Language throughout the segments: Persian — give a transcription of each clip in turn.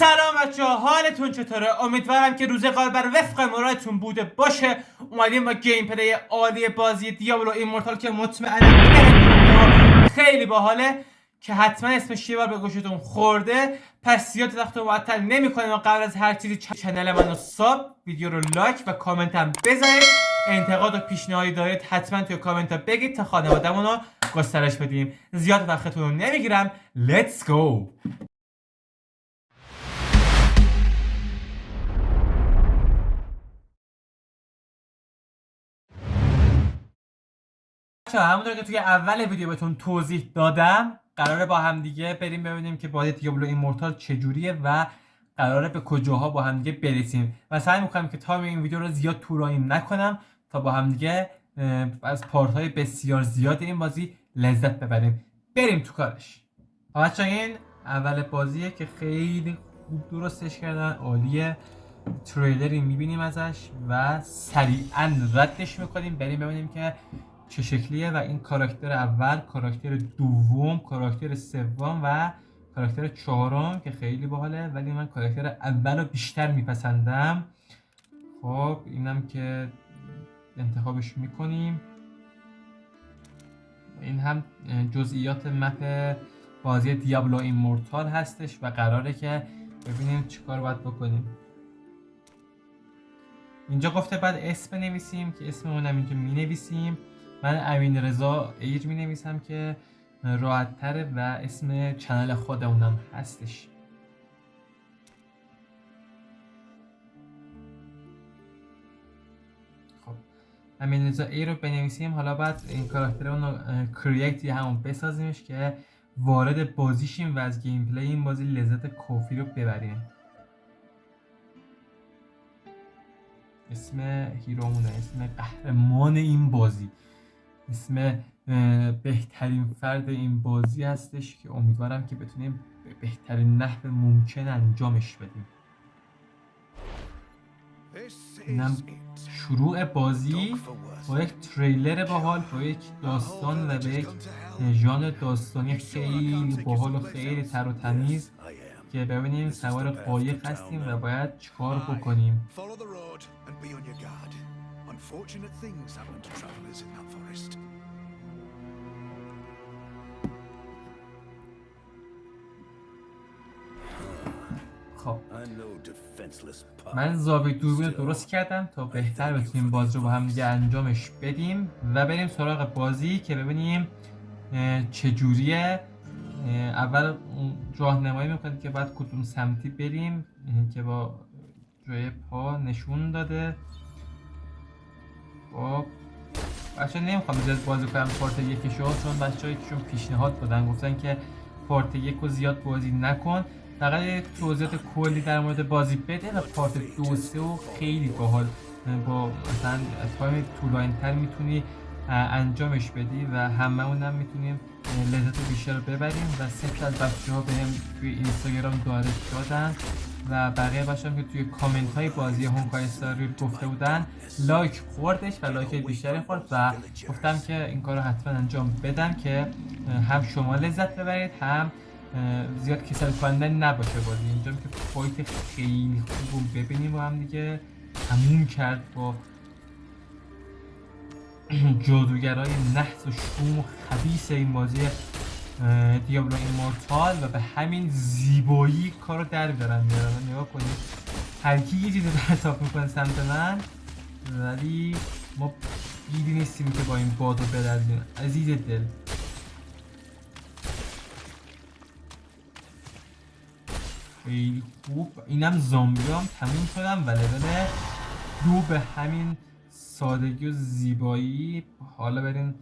سلام بچه‌ها، حالتون چطوره؟ امیدوارم که روز قبل وفق مرادتون بوده باشه. اومدیم با گیم پلی عالی بازی دیابلو ایمورتال که مطمئنم خیلی باحاله که حتما اسمش یه بار به گوشتون خورده. پس زیاد وقت رو معطل نمی‌کنیم و قبل از هر چیزی کانال منو ساب، ویدیو رو لایک و کامنت هم بذارید. انتقاد و پیشنهادی دارید حتما توی کامنت ها بگید تا خانواده‌مون رو گسترش بدیم. زیاد وقتتون رو نمیگیرم. Let's go. همونطور که توی اول ویدیو بهتون توضیح دادم، قراره با هم دیگه بریم ببینیم که بازی دیابلو ایمورتال چجوریه و قراره به کجاها با هم دیگه برسیم. و سعی می‌کنم که تا این ویدیو رو زیاد طولانی نکنم تا با هم دیگه از پارت‌های بسیار زیاد این بازی لذت ببریم. بریم تو کارش. بچه‌ها این اول بازیه که خیلی خوب درستش کردن، عالیه. تریلری می‌بینیم ازش و سریعاً ردش می‌کنیم. بریم ببینیم که چه شکلیه و این کاراکتر اول، کاراکتر دوم، کاراکتر سوم و کاراکتر چهارم که خیلی باحاله، ولی من کاراکتر اول رو بیشتر میپسندم. خب اینم که انتخابش میکنیم. این هم جزئیات مپ بازی دیابلو ایمورتال هستش و قراره که ببینیم چیکار باید بکنیم. اینجا گفته بعد اسم بنویسیم که اسممون هم اینجا مینویسیم. من امین رضا ایر می نویسم که راحت تره و اسم چنل خودمونم هستش. خب امین رضا ایر رو بنویسیم. حالا بعد این کاراکترمون رو کرییت یا همون بسازیمش که وارد بازیشیم و از گیم پلی این بازی لذت کافی رو ببریم. اسم هیرومونه، اسم قهرمان این بازی، اسم بهترین فرد این بازی هستش که امیدوارم که بتونیم به بهترین نحو ممکن انجامش بدیم. اینم شروع بازی با یک تریلر باحال، با یک داستان و به یک ژانر داستانی خیلی باحال و خیلی تر و تمیز که ببینیم سوار قایق هستیم و باید چیکار بکنیم. خب من زاویه دوربین رو درست کردم تا بهتر بتونیم بازی رو با هم دیگه انجامش بدیم و بریم سراغ بازی که ببینیم چجوریه. اول راهنمایی میکنید که بعد کدوم سمتی بریم که با جای پا نشون داده. خب بچه نمیخوام زیاد بازی کنم پارت یکشو، چون بچه هایی که پیشنهاد دادن گفتن که پارت یک رو زیاد بازی نکن، فقط یک توضیحات کلی در مورد بازی بده و پارت 2 و 3 خیلی باحال با مثلا تایم طولانی‌تر میتونی انجامش بدی و هممون هم میتونیم لذت بیشتر رو ببریم. و سه از بچه‌ها بهم توی اینستاگرام دایرکت دادن و بقیه بچه‌ها که توی کامنت های بازی هونکای استار ریل گفته بودن لایک خوردش و لایک بیشتری خورد و گفتم که این کار رو حتما انجام بدم که هم شما لذت ببرید هم زیاد کسل کننده نباشه بازی. اینجا که فایت خیلی خوب ببینیم با هم دیگه تموم کرد با جادوگرای نحس و شوم و خبیث این بازی دیابلو ایمورتال و به همین زیبایی کارو در بیارن. نگاه کنید هر کی یه چیزی پرتاب میکنه سمت من، ولی ما بیدی نیستیم که با این بادو بدردیم عزیز دل. خیلی خوب. اینم زامبی هم تموم شدم و لول 2 به همین سادگی و زیبایی. حالا بریم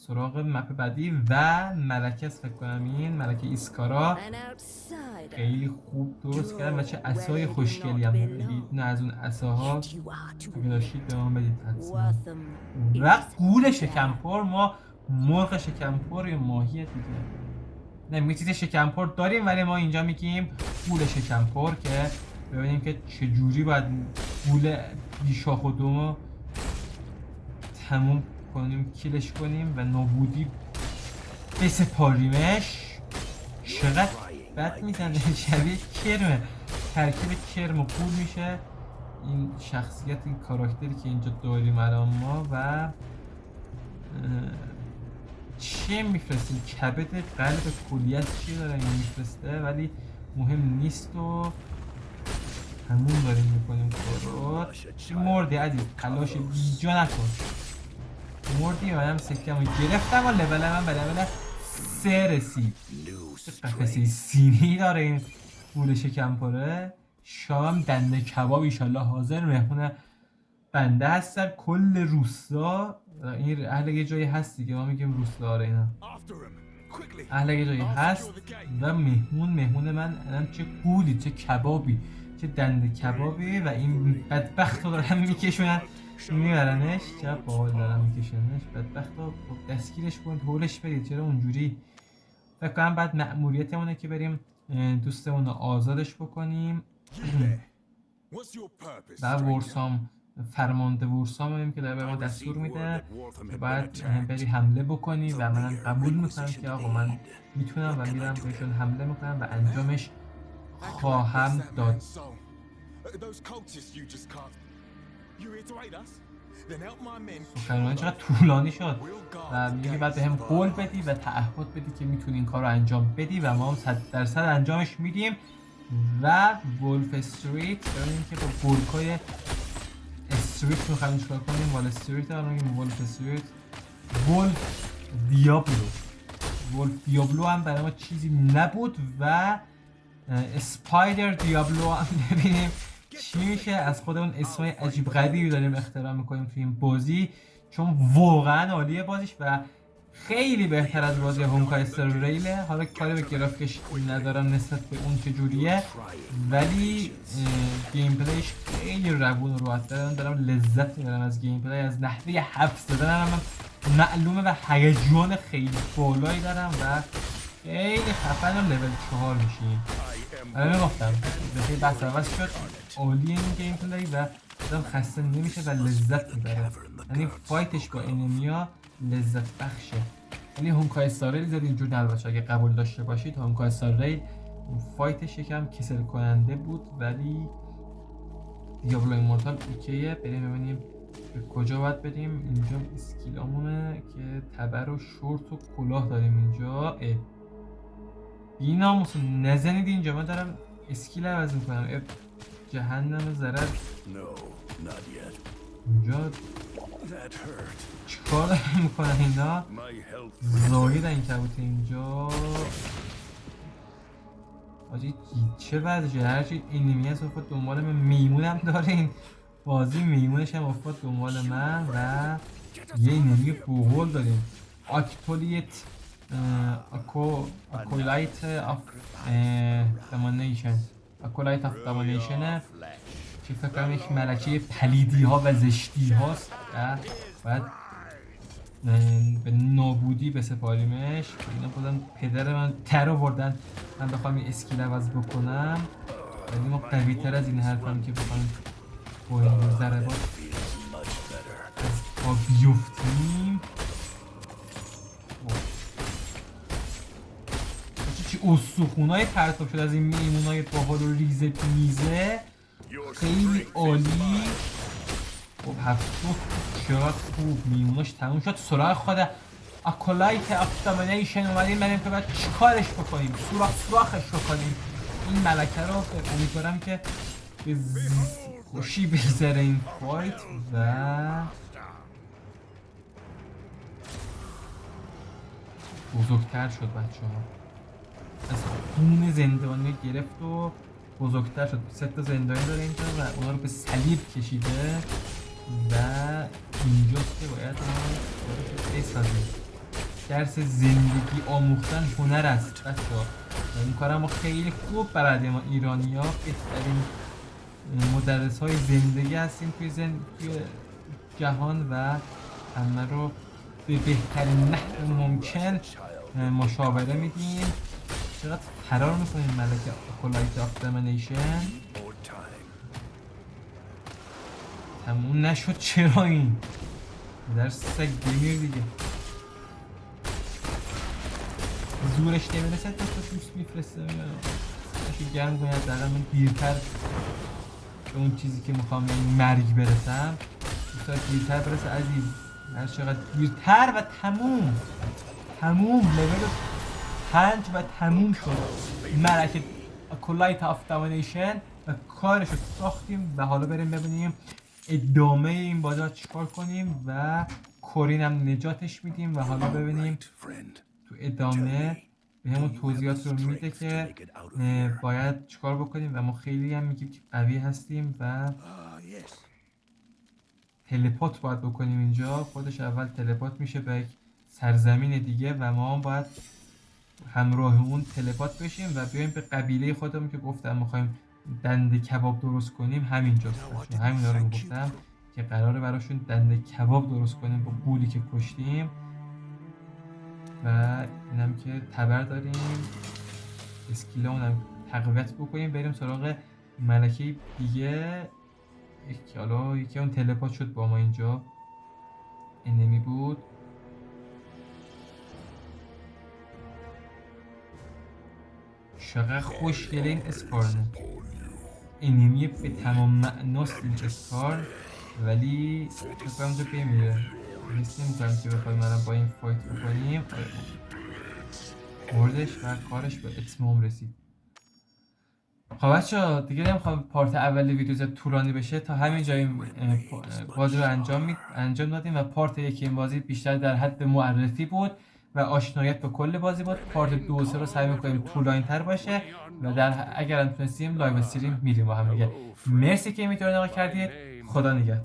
سراغ مپ بعدی و ملکه است فکر کنم، این ملکه ایسکارا خیلی خوب درست کردن و چه عصای خوشگلی هم بدید. نه از اون عصاها که داشتید به من بدید حتما. و گول شکمپر، ما مرغ شکمپر یا ماهی دیگه نه چیز شکمپر داریم ولی ما اینجا میگیم گول شکمپر که ببینیم که چجوری باید گول بیشاخ و دومو تموم کنیم، کیلش کنیم و نابودی بسپاریمش. چقدر بد میزنه، شبیه کرمه. ترکیب کرم و قول میشه این شخصیت، این کاراکتری که اینجا داریم الان ما. و چیه میفرستیم؟ کبد قلب کلیت چیه داره این میفرسته، ولی مهم نیست و همون داریم میکنیم کارو. مردی عزیز، تلاش بیجا نکن. مردی و هم سکم رو گرفتم و لول من به لول 3 رسید. قفصه سینه‌ای داره این گول شکم پره. شام دنده کباب ایشالله حاضر مهمون بنده هستن. کل روستا، این اهل یه جایی هست دیگه، ما میگیم روستا. آره اینا اهل یه جایی هست و مهمون من الان چه گولی، چه کبابی، چه دنده کبابی و این بدبخت رو دارن میکشونن میبرنش. چه باحال دارن میکشوننش بدبخت رو. دستگیرش کن، هولش برید. چرا اونجوری؟ فکر کنم بعد مأموریتمونه که بریم دوستمون رو آزادش بکنیم. و ورسام، فرمانده ورسام ببینیم که داره به ما دستور میده که باید بری حمله بکنی و من قبول میکنم که آقا من میتونم و میرم بهشون حمله میکنم و انجامش خواهم داد. سخنرانی چقدر طولانی شد و میگه که باید به هم قول بدی و تعهد بدی که میتونی این کار رو انجام بدی و ما هم 100% انجامش میدیم. و ولف استریت ببینیم که با گورکای استریت میخوایم چیکار کنیم. وال استریت رو میگیم ولف استریت. ولف دیابلو. ولف دیابلو هم برای ما چیزی نبود و اسپایدر دیابلو هم ببینیم چی میشه. از خودمون اسمای عجیب غریبی داریم اختراع میکنیم توی این بازی، چون واقعا عالیه بازیش و خیلی بهتر از بازی هونکای استار ریله. حالا کاری به گرافیکش ندارم نسبت به اون چجوریه، ولی گیم پلیش خیلی روون و راحت داره. دارم لذت میبرم از گیم پلی، از نحوه حفظ زدن هم معلومه و هیجان خیلی بالایی دارم و خیلی خفن. و لول 4 میشیم. الان میگفتم خیلی بحث عوض شد. عالی این گیم پلی و آدم خسته نمیشه و لذت میبره. یعنی فایتش با انمیا لذت بخشه. یعنی هونکای استار ریل زیاد اینجور نباشه. اگه قبول داشته باشید هونکای استار ریل فایتش یکم کسل کننده بود، ولی دیابلو ایمورتال اوکیه. بریم ببینیم به کجا باید بریم. اینجا اسکیلامونه که تبر و شورت و کلاه داریم اینجا. بی ناموس نزنید اینجا، من دارم اسکیل عوض میکنم. جهنم ضرر. اینجا چیکار دارم میکنن اینا؟ زاهید این کبوت اینجا. آجی چه وضعه؟ هرچی اینمی هست افتاد دنبال من. میمونم داره این بازی، میمونش هم افتاد دنبال من و یه اینمی بوغول داریم. اکتولیت اکولایت آف دامانیشن. اکولایت آف دامانیشنه که فکر کنم یک ملکه پلیدی ها و زشتی هاست و باید به نابودی بسپاریمش. اینا بودن پدر من تر آوردن من بخوام این اسکیل عوض بکنم، ولی ما قوی تر از این حرفم که بخوام با این ضربات با بیفتیم. چی استخونای پرتاب شد از این میمونای باحال و ریزه میزه. خیلی عالی. خب 70 چقدر خوب میموناش تموم شد. سراغ خود اکولایت آف دامینیشن اومدیم بریم که باید چیکارش بکنیم. سوراخش بکنیم این ملکه رو. امیدوارم که به خوشی بگذره این فایت و بزرگتر شد بچه ها. از خون زندانی گرفت و بزرگتر شد. 3 تا زندانی داره اینجا و اونا رو به صلیب کشیده و اینجاست که باید بسازیم. درس زندگی آموختن هنر است بچه‌ها. این کارم ما خیلی خوب بلدیم. ما ایرانی‌ها بهترین مدرس‌های زندگی هستیم توی جهان و همه رو به بهترین نحو ممکن مشاوره میدیم. چقدر فرار میکنیم ملکه اکولایت آف دامینیشن. تموم نشد. چرا این در سگ بمیر دیگه. زورش نمیرسه تا دوست میفرسته. دستشو گرم کنید حداقل من دیرتر به اون چیزی که میخوام یعنی مرگ برسم. دوستان دیرتر برسه عزیز، هر چقدر دیرتر و تموم لول 5 و تموم شد ملکه کلایت آف دامینیشن و کارشو ساختیم و حالا بریم ببینیم ادامه این بازی رو چیکار کنیم و کورین هم نجاتش میدیم و حالا ببینیم تو ادامه به همون توضیحات رو میده که باید چیکار بکنیم و ما خیلی هم میگیم که قوی هستیم و تلپورت باید بکنیم. اینجا خودش اول تلپورت میشه به یک سرزمین دیگه و ما هم باید همراه اون تلپورت بشیم و بیایم به قبیله خودمون که گفتم میخوایم دنده کباب درست کنیم. همینجاست، همین رو گفتم که قراره براشون دنده کباب درست کنیم با گولی که کشتیم و اینم که تبر داریم اسکیلمون هم تقویت بکنیم. بریم سراغ ملکه دیگه. یکی اون تلپورت شد با ما، اینجا انمی بود. چقدر خوشگله این اسکارنه، انمی به تمام معناست این اسکار، ولی فکر اونجا بمیره. حس نمی‌کنم که بخوایم الان با این فایت بکنیم. مردش و کارش به اتمام رسید. خب بچه‌ها دیگه نمیخوام پارت اول ویدیو زیاد طولانی بشه، تا همین جا این بازی رو انجام دادیم و پارت یکی این بازی بیشتر در حد معرفی بود و آشنایت به کل بازی بود. پارت 2 و 3 رو سعی می‌کنیم طولانی تر باشه و اگر هم تونستیم لایو استریم میریم با هم دیگه. مرسی که این ویدیو رو نگاه کردید. خدا نگهدار.